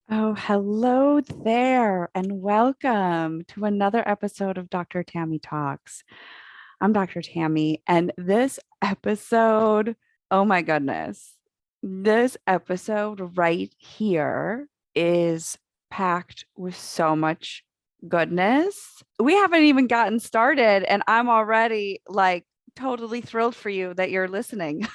Oh, hello there, and welcome to another episode of Dr. Tami Talks. I'm Dr. Tami, and this episode, oh my goodness, this episode right here is packed with so much goodness. We haven't even gotten started, and I'm already like totally thrilled for you that you're listening.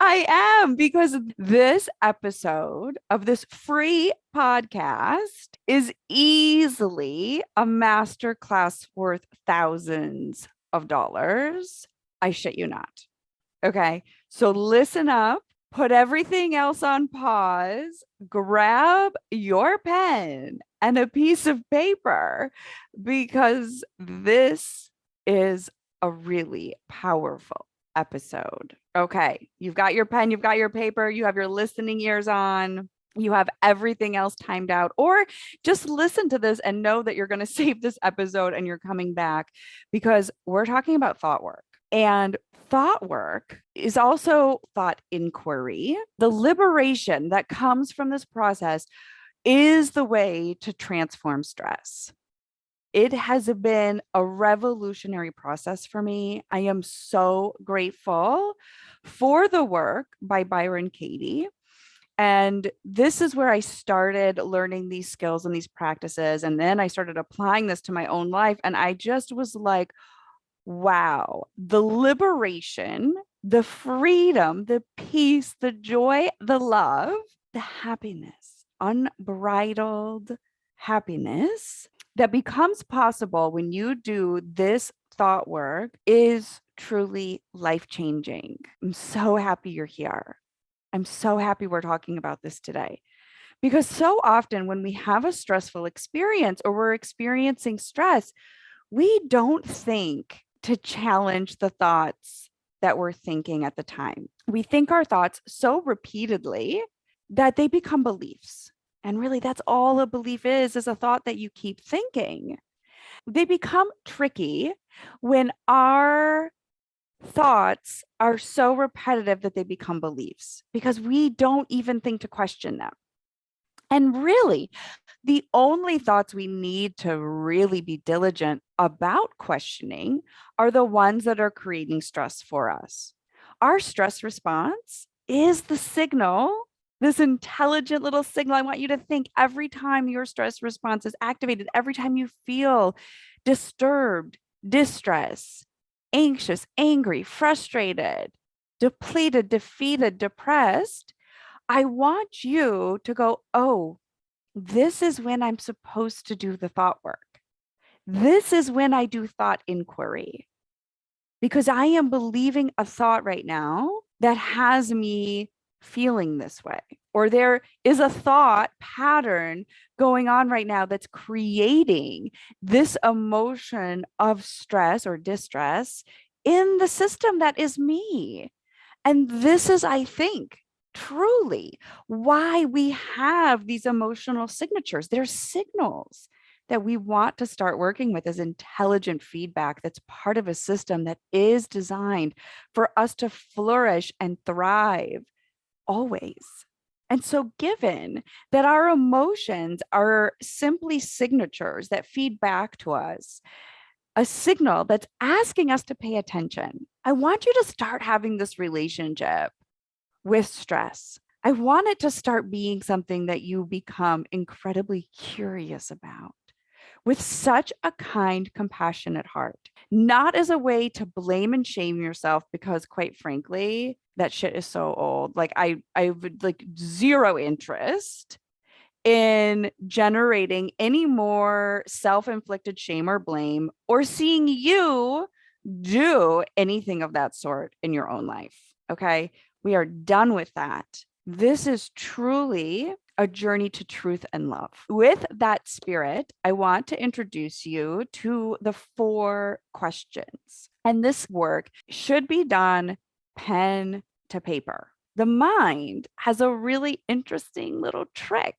I am because this episode of this free podcast is easily a masterclass worth thousands of dollars. I shit you not. Okay. So listen up, put everything else on pause, grab your pen and a piece of paper because this is a really powerful episode. Okay. You've got your pen, you've got your paper, you have your listening ears on. You have everything else timed out, or just listen to this and know that you're going to save this episode and you're coming back because we're talking about thought work. And thought work is also thought inquiry. The liberation that comes from this process is the way to transform stress. It has been a revolutionary process for me. I am so grateful for the work by Byron Katie. And this is where I started learning these skills and these practices. And then I started applying this to my own life. And I just was like, wow, the liberation, the freedom, the peace, the joy, the love, the happiness, unbridled happiness that becomes possible when you do this thought work is truly life changing. I'm so happy you're here. I'm so happy we're talking about this today. Because so often when we have a stressful experience or we're experiencing stress, we don't think to challenge the thoughts that we're thinking at the time. We think our thoughts so repeatedly that they become beliefs. And really, that's all a belief is a thought that you keep thinking. They become tricky when our thoughts are so repetitive that they become beliefs because we don't even think to question them. And really, the only thoughts we need to really be diligent about questioning are the ones that are creating stress for us. Our stress response is the signal, this intelligent little signal. I want you to think every time your stress response is activated, every time you feel disturbed, distress, anxious, angry, frustrated, depleted, defeated, depressed, I want you to go, oh, this is when I'm supposed to do the thought work. This is when I do thought inquiry because I am believing a thought right now that has me feeling this way. Or there is a thought pattern going on right now that's creating this emotion of stress or distress in the system that is me. And this is, I think, truly why we have these emotional signatures. They're signals that we want to start working with as intelligent feedback that's part of a system that is designed for us to flourish and thrive always. And so, given that our emotions are simply signatures that feed back to us, a signal that's asking us to pay attention, I want you to start having this relationship with stress. I want it to start being something that you become incredibly curious about with such a kind, compassionate heart, not as a way to blame and shame yourself, because quite frankly, that shit is so old. Like I would like zero interest in generating any more self-inflicted shame or blame or seeing you do anything of that sort in your own life. Okay. We are done with that. This is truly a journey to truth and love. With that spirit, I want to introduce you to the 4 questions. And this work should be done pen to paper. The mind has a really interesting little trick.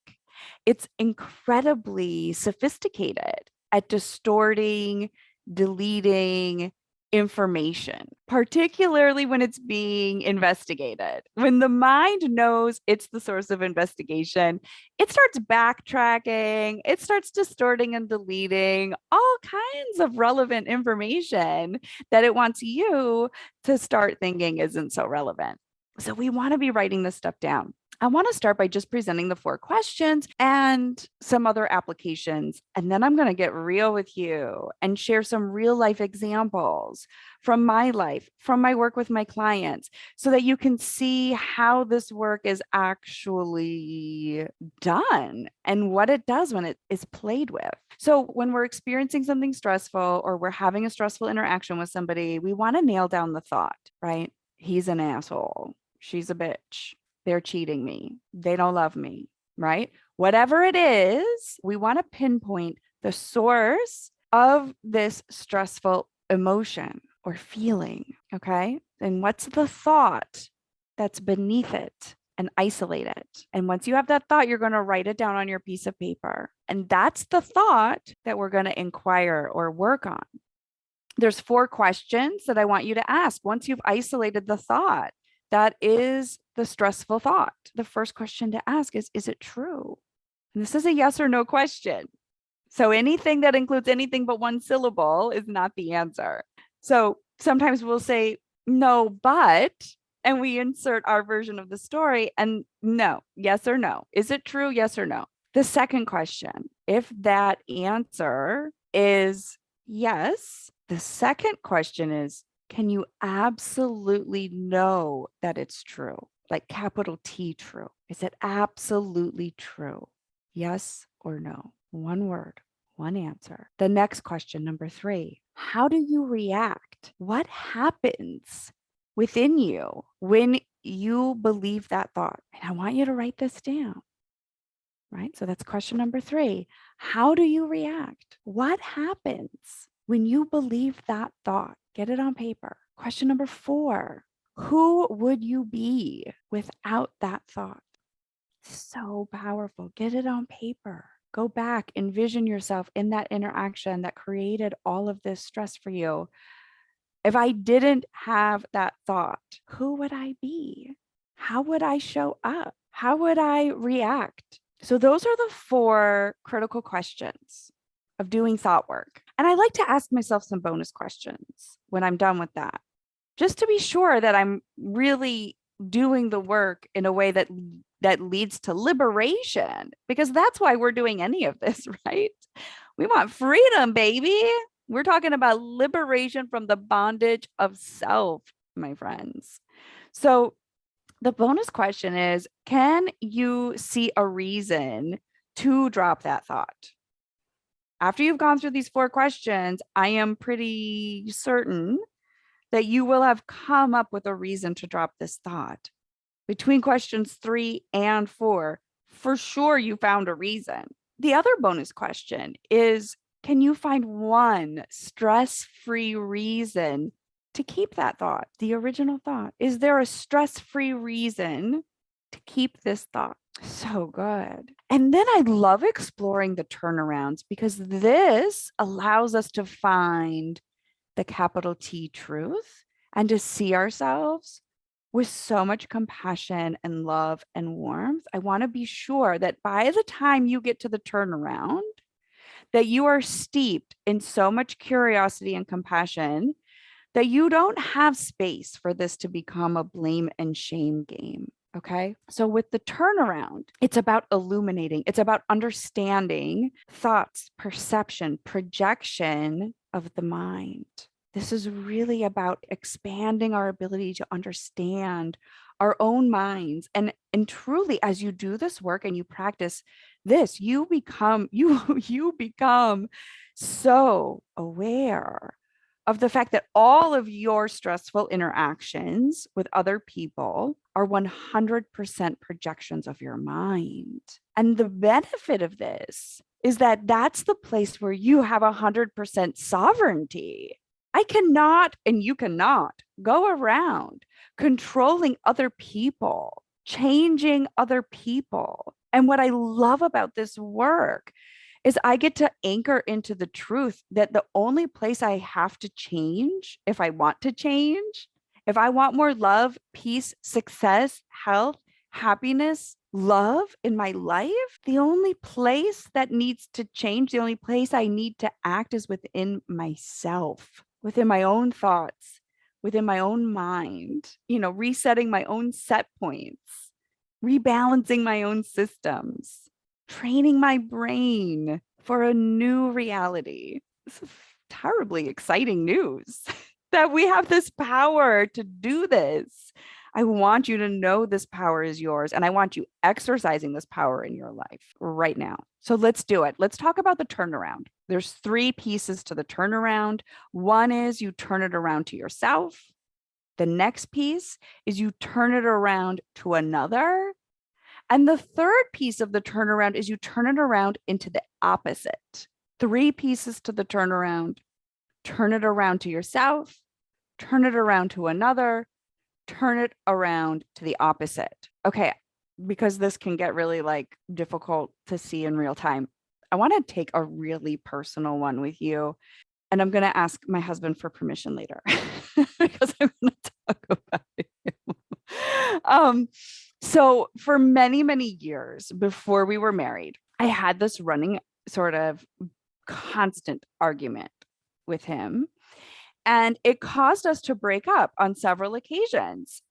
It's incredibly sophisticated at distorting, deleting, information, particularly when it's being investigated. When the mind knows it's the source of investigation, it starts backtracking, it starts distorting and deleting all kinds of relevant information that it wants you to start thinking isn't so relevant. So we want to be writing this stuff down. I want to start by just presenting the 4 questions and some other applications. And then I'm going to get real with you and share some real life examples from my life, from my work with my clients, so that you can see how this work is actually done and what it does when it is played with. So when we're experiencing something stressful or we're having a stressful interaction with somebody, we want to nail down the thought, right? He's an asshole. She's a bitch. They're cheating me. They don't love me, right? Whatever it is, we want to pinpoint the source of this stressful emotion or feeling, okay? And what's the thought that's beneath it and isolate it. And once you have that thought, you're going to write it down on your piece of paper. And that's the thought that we're going to inquire or work on. There's 4 questions that I want you to ask once you've isolated the thought. That is the stressful thought. The first question to ask is it true? And this is a yes or no question. So anything that includes anything but one syllable is not the answer. So sometimes we'll say, no, but, and we insert our version of the story and no, yes or no. Is it true? Yes or no? The second question, if that answer is yes, the second question is, can you absolutely know that it's true? Like capital T true. Is it absolutely true? Yes or no? One word, one answer. The next question, number 3, how do you react? What happens within you when you believe that thought? And I want you to write this down, right? So that's question number 3. How do you react? What happens when you believe that thought? Get it on paper. Question number 4, who would you be without that thought? So powerful. Get it on paper. Go back, envision yourself in that interaction that created all of this stress for you. If I didn't have that thought, who would I be? How would I show up? How would I react? So those are the 4 critical questions of doing thought work. And I like to ask myself some bonus questions when I'm done with that, just to be sure that I'm really doing the work in a way that leads to liberation, because that's why we're doing any of this, right? We want freedom, baby. We're talking about liberation from the bondage of self, my friends. So the bonus question is, can you see a reason to drop that thought? After you've gone through these 4 questions, I am pretty certain that you will have come up with a reason to drop this thought. Between questions 3 and 4, for sure you found a reason. The other bonus question is, can you find one stress-free reason to keep that thought, the original thought? Is there a stress-free reason to keep this thought? So good. And then I love exploring the turnarounds, because this allows us to find the capital T truth and to see ourselves with so much compassion and love and warmth. I want to be sure that by the time you get to the turnaround, that you are steeped in so much curiosity and compassion that you don't have space for this to become a blame and shame game. Okay. So with the turnaround, it's about illuminating, it's about understanding thoughts, perception, projection of the mind. This is really about expanding our ability to understand our own minds. And truly, as you do this work and you practice this, you become so aware of the fact that all of your stressful interactions with other people are 100% projections of your mind. And the benefit of this is that that's the place where you have 100% sovereignty. I cannot, and you cannot, go around controlling other people, changing other people. And what I love about this work is I get to anchor into the truth that the only place I have to change, if I want to change, if I want more love, peace, success, health, happiness, love in my life, the only place that needs to change, the only place I need to act is within myself, within my own thoughts, within my own mind, resetting my own set points, rebalancing my own systems, training my brain for a new reality. This is terribly exciting news that we have this power to do this. I want you to know this power is yours, and I want you exercising this power in your life right now. So let's do it. Let's talk about the turnaround. There's 3 pieces to the turnaround. One is you turn it around to yourself. The next piece is you turn it around to another. And the third piece of the turnaround is you turn it around into the opposite. 3 pieces to the turnaround. Turn it around to yourself, turn it around to another, turn it around to the opposite. Okay, because this can get really difficult to see in real time. I want to take a really personal one with you. And I'm going to ask my husband for permission later because I'm going to talk about it. So for many, many years before we were married, I had this running sort of constant argument with him. And it caused us to break up on several occasions.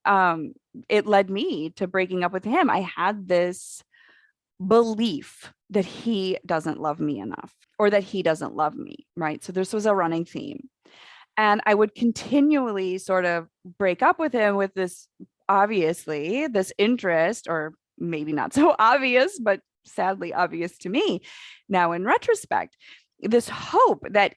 It led me to breaking up with him. I had this belief that he doesn't love me enough or that he doesn't love me, right? So this was a running theme. And I would continually sort of break up with him with this, obviously, this interest, or maybe not so obvious, but sadly obvious to me now in retrospect, this hope that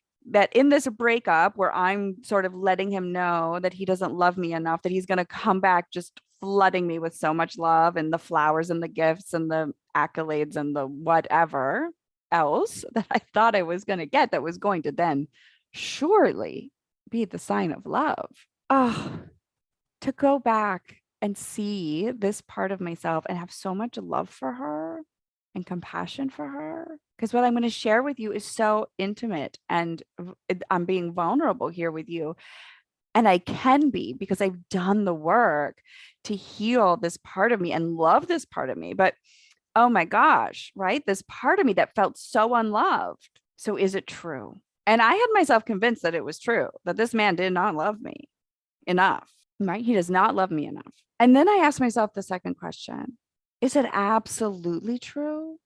in this breakup where I'm sort of letting him know that he doesn't love me enough, that he's going to come back just flooding me with so much love and the flowers and the gifts and the accolades and the whatever else that I thought I was going to get, that was going to then surely be the sign of love. Oh, to go back and see this part of myself and have so much love for her and compassion for her. Because what I'm going to share with you is so intimate, and I'm being vulnerable here with you. And I can be, because I've done the work to heal this part of me and love this part of me. But oh my gosh, right? This part of me that felt so unloved. So is it true? And I had myself convinced that it was true, that this man did not love me enough, right? He does not love me enough. And then I asked myself the second question: is it absolutely true?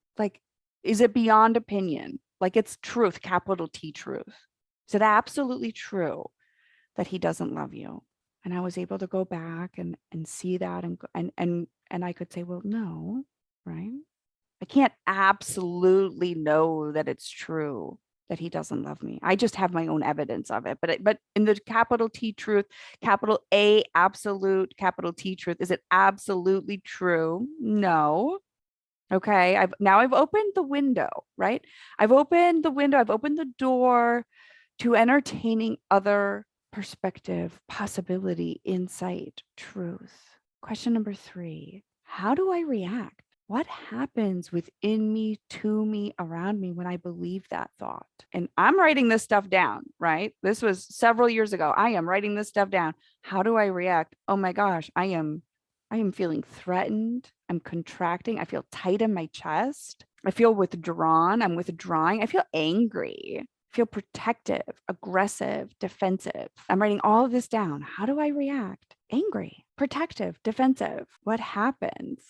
Is it beyond opinion? It's truth, capital T truth. Is it absolutely true that he doesn't love you? And I was able to go back and see that, and I could say, well, no, right? I can't absolutely know that it's true that he doesn't love me. I just have my own evidence of it. But in the capital T truth, capital A absolute, capital T truth, is it absolutely true? No. Okay. I've opened the window, right? I've opened the window, I've opened the door to entertaining other perspective, possibility, insight, truth. Question number 3: how do I react? What happens within me, to me, around me when I believe that thought? And I'm writing this stuff down, right? This was several years ago. I am writing this stuff down. How do I react? Oh my gosh, I am feeling threatened. I'm contracting. I feel tight in my chest. I feel withdrawn. I'm withdrawing. I feel angry. I feel protective, aggressive, defensive. I'm writing all of this down. How do I react? Angry, protective, defensive. What happens?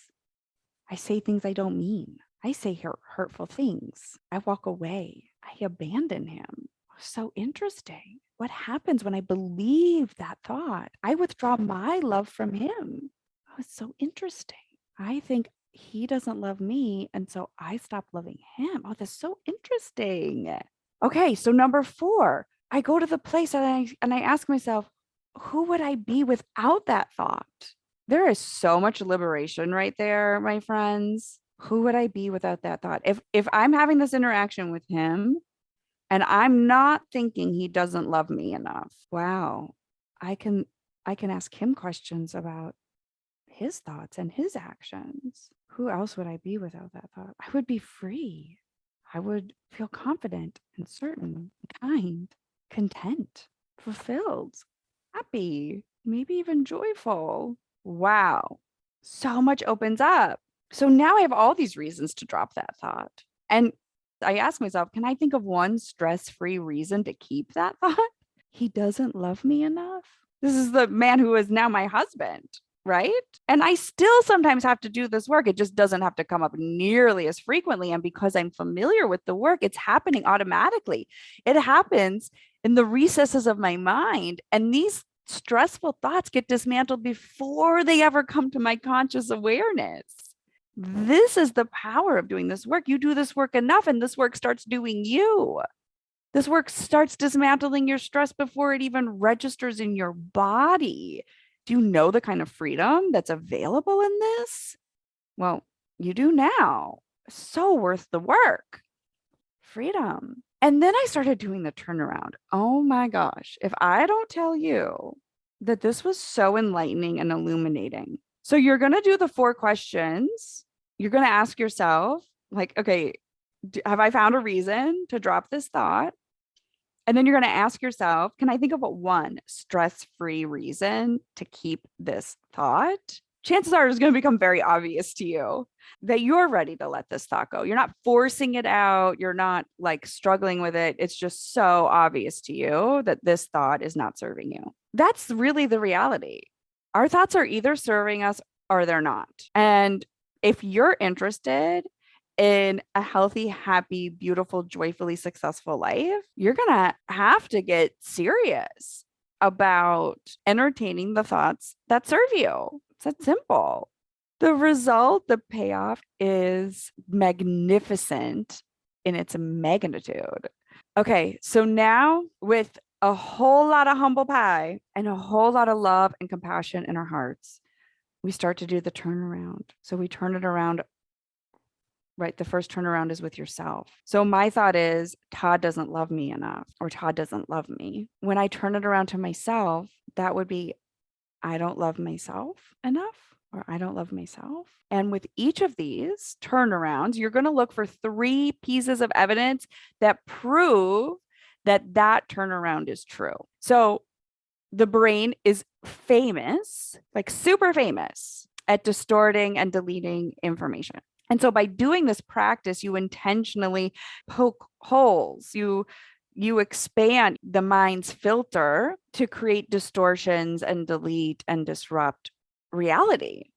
I say things I don't mean. I say hurtful things. I walk away. I abandon him. So interesting. What happens when I believe that thought? I withdraw my love from him. Oh, it's so interesting. I think he doesn't love me, and so I stop loving him. Oh, that's so interesting. Okay, so number 4, I go to the place and I ask myself, who would I be without that thought? There is so much liberation right there, my friends. Who would I be without that thought? If I'm having this interaction with him and I'm not thinking he doesn't love me enough, wow, I can ask him questions about his thoughts and his actions. Who else would I be without that thought? I would be free. I would feel confident and certain, kind, content, fulfilled, happy, maybe even joyful. Wow. So much opens up. So now I have all these reasons to drop that thought. And I ask myself, can I think of one stress-free reason to keep that thought? He doesn't love me enough. This is the man who is now my husband, right? And I still sometimes have to do this work. It just doesn't have to come up nearly as frequently. And because I'm familiar with the work, it's happening automatically. It happens in the recesses of my mind. And these stressful thoughts get dismantled before they ever come to my conscious awareness. This is the power of doing this work. You do this work enough, and this work starts doing you. This work starts dismantling your stress before it even registers in your body. Do you know the kind of freedom that's available in this? Well, you do now. So worth the work. Freedom. And then I started doing the turnaround. Oh my gosh. If I don't tell you that this was so enlightening and illuminating. So you're going to do the 4 questions. You're going to ask yourself, like, okay, have I found a reason to drop this thought? And then you're going to ask yourself, can I think of one stress-free reason to keep this thought? Chances are it's going to become very obvious to you that you're ready to let this thought go. You're not forcing it out. You're not like struggling with it. It's just so obvious to you that this thought is not serving you. That's really the reality. Our thoughts are either serving us or they're not. And if you're interested in a healthy, happy, beautiful, joyfully successful life, you're going to have to get serious about entertaining the thoughts that serve you. It's that simple. The result, the payoff is magnificent in its magnitude. Okay, so now with a whole lot of humble pie and a whole lot of love and compassion in our hearts, we start to do the turnaround. So we turn it around. Right. The first turnaround is with yourself. So my thought is Todd doesn't love me enough, or Todd doesn't love me. When I turn it around to myself, that would be I don't love myself enough, or I don't love myself. And with each of these turnarounds, you're going to look for 3 pieces of evidence that prove that that turnaround is true. So the brain is famous, like super famous at distorting and deleting information. And so by doing this practice, you intentionally poke holes. You expand the mind's filter to create distortions and delete and disrupt reality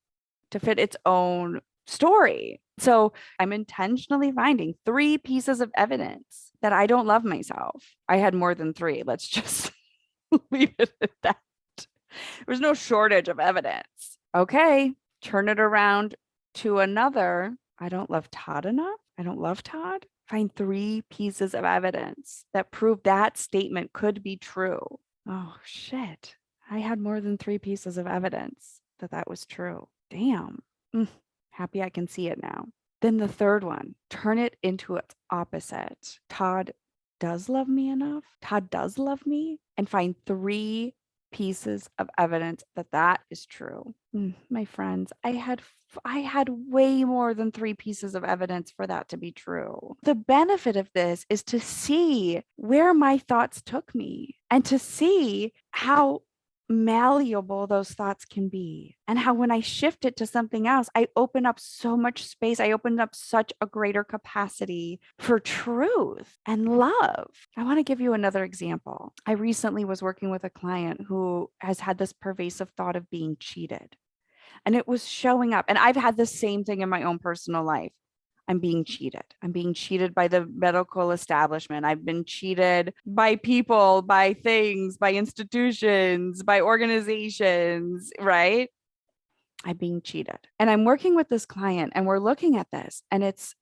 to fit its own story. So I'm intentionally finding 3 pieces of evidence that I don't love myself. I had more than 3. Let's just leave it at that. There's no shortage of evidence. Okay, turn it around to another. I don't love Todd enough. I don't love Todd. Find 3 pieces of evidence that prove that statement could be true. Oh, shit. I had more than 3 pieces of evidence that that was true. Damn. Happy I can see it now. Then the third one, turn it into its opposite. Todd does love me enough. Todd does love me. And find 3 pieces of evidence that that is true. My friends, I had way more than 3 pieces of evidence for that to be true. The benefit of this is to see where my thoughts took me and to see how malleable those thoughts can be, and how when I shift it to something else, I open up so much space. I open up such a greater capacity for truth and love. I want to give you another example. I recently was working with a client who has had this pervasive thought of being cheated, and it was showing up. And I've had the same thing in my own personal life. I'm being cheated. I'm being cheated by the medical establishment. I've been cheated by people, by things, by institutions, by organizations, right? I'm being cheated. And I'm working with this client and we're looking at this and it's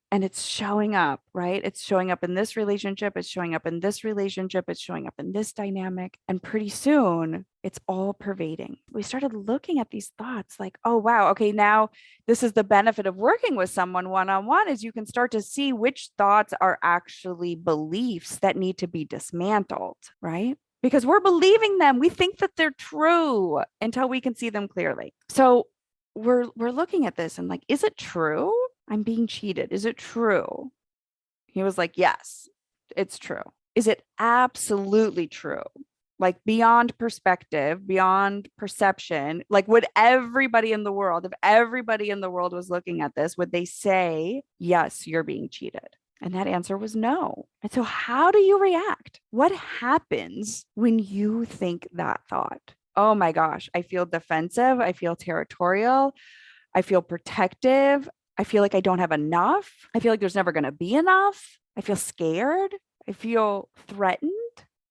showing up, right? It's showing up in this relationship. It's showing up in this relationship. It's showing up in this dynamic. And pretty soon it's all pervading. We started looking at these thoughts like, oh, wow. Okay. Now this is the benefit of working with someone one-on-one is you can start to see which thoughts are actually beliefs that need to be dismantled, right? Because we're believing them. We think that they're true until we can see them clearly. So we're looking at this and like, is it true? I'm being cheated. Is it true? He was like, yes, it's true. Is it absolutely true? Like beyond perspective, beyond perception, like would everybody in the world, if everybody in the world was looking at this, would they say, yes, you're being cheated? And that answer was no. And so, how do you react? What happens when you think that thought? Oh my gosh, I feel defensive. I feel territorial. I feel protective. I feel like I don't have enough. I feel like there's never going to be enough. I feel scared. I feel threatened.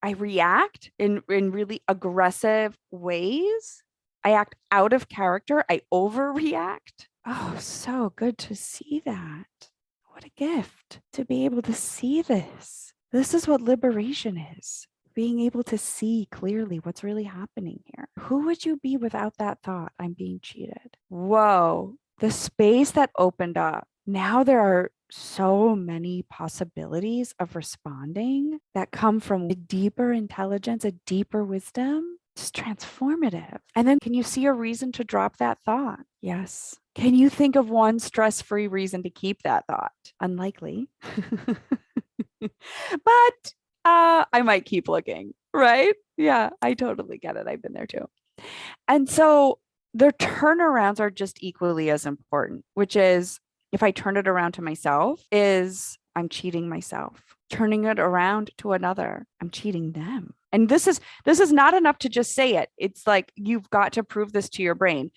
I react in really aggressive ways. I act out of character. I overreact. Oh, so good to see that. What a gift to be able to see this. This is what liberation is. Being able to see clearly what's really happening here. Who would you be without that thought? I'm being cheated. Whoa, the space that opened up. Now there are so many possibilities of responding that come from a deeper intelligence, a deeper wisdom. It's transformative. And then can you see a reason to drop that thought? Yes. Can you think of one stress-free reason to keep that thought? Unlikely. But I might keep looking, right? Yeah, I totally get it. I've been there too. And so the turnarounds are just equally as important, which is if I turn it around to myself, is I'm cheating myself. Turning it around to another, I'm cheating them. And this is not enough to just say it. It's like you've got to prove this to your brain.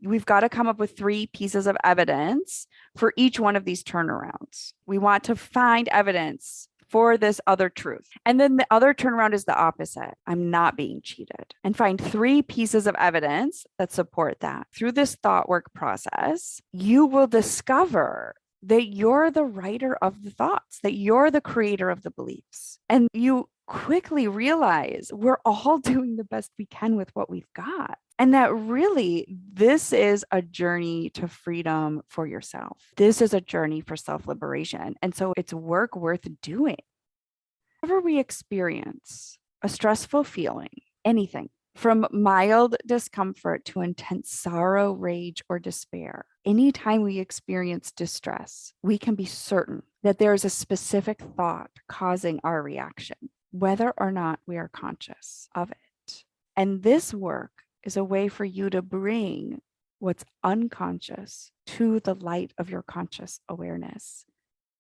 We've got to come up with 3 pieces of evidence for each one of these turnarounds. We want to find evidence for this other truth. And then the other turnaround is the opposite. I'm not being cheated. And find 3 pieces of evidence that support that. Through this thought work process, you will discover that you're the writer of the thoughts, that you're the creator of the beliefs. And you quickly realize we're all doing the best we can with what we've got. And that really, this is a journey to freedom for yourself. This is a journey for self-liberation. And so it's work worth doing. Whenever we experience a stressful feeling, anything from mild discomfort to intense sorrow, rage, or despair, anytime we experience distress, we can be certain that there is a specific thought causing our reaction, whether or not we are conscious of it. And this work is a way for you to bring what's unconscious to the light of your conscious awareness.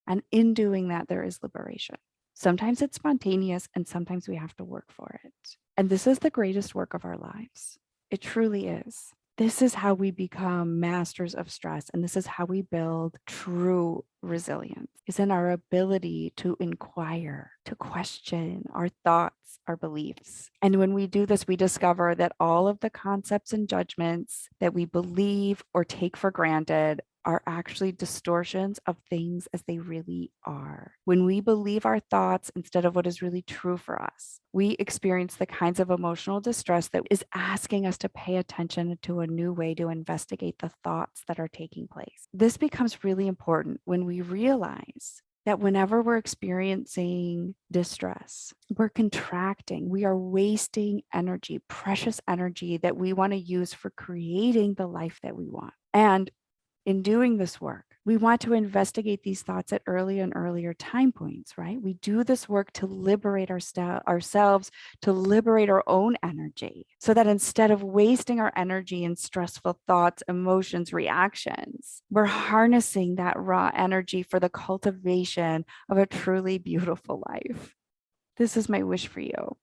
And in doing that, there is liberation. Sometimes it's spontaneous and sometimes we have to work for it. And this is the greatest work of our lives. It truly is. This is how we become masters of stress. And this is how we build true resilience, is in our ability to inquire, to question our thoughts, our beliefs. And when we do this, we discover that all of the concepts and judgments that we believe or take for granted are actually distortions of things as they really are. When we believe our thoughts instead of what is really true for us, we experience the kinds of emotional distress that is asking us to pay attention to a new way to investigate the thoughts that are taking place. This becomes really important when we realize that whenever we're experiencing distress, we're contracting, we are wasting energy, precious energy that we want to use for creating the life that we want. And in doing this work, we want to investigate these thoughts at earlier and earlier time points, right? We do this work to liberate ourselves, to liberate our own energy, so that instead of wasting our energy in stressful thoughts, emotions, reactions, we're harnessing that raw energy for the cultivation of a truly beautiful life. This is my wish for you.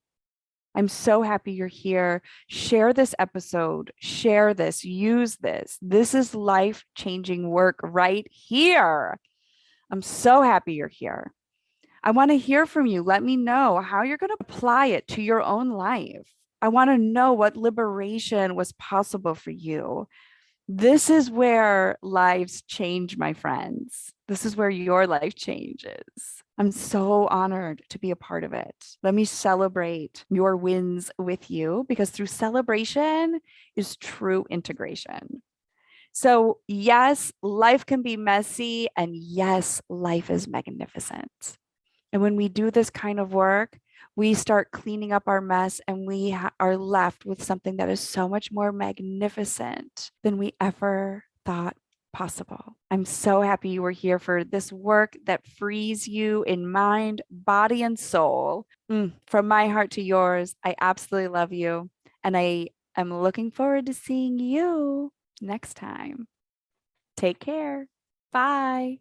I'm so happy you're here. Share this episode, share this, use this. This is life-changing work right here. I'm so happy you're here. I want to hear from you. Let me know how you're going to apply it to your own life. I want to know what liberation was possible for you. This is where lives change, my friends. This is where your life changes. I'm so honored to be a part of it. Let me celebrate your wins with you, because through celebration is true integration. So yes, life can be messy, and yes, life is magnificent. And when we do this kind of work, we start cleaning up our mess, and we are left with something that is so much more magnificent than we ever thought possible. I'm so happy you were here for this work that frees you in mind, body, and soul. From my heart to yours, I absolutely love you. And I am looking forward to seeing you next time. Take care. Bye.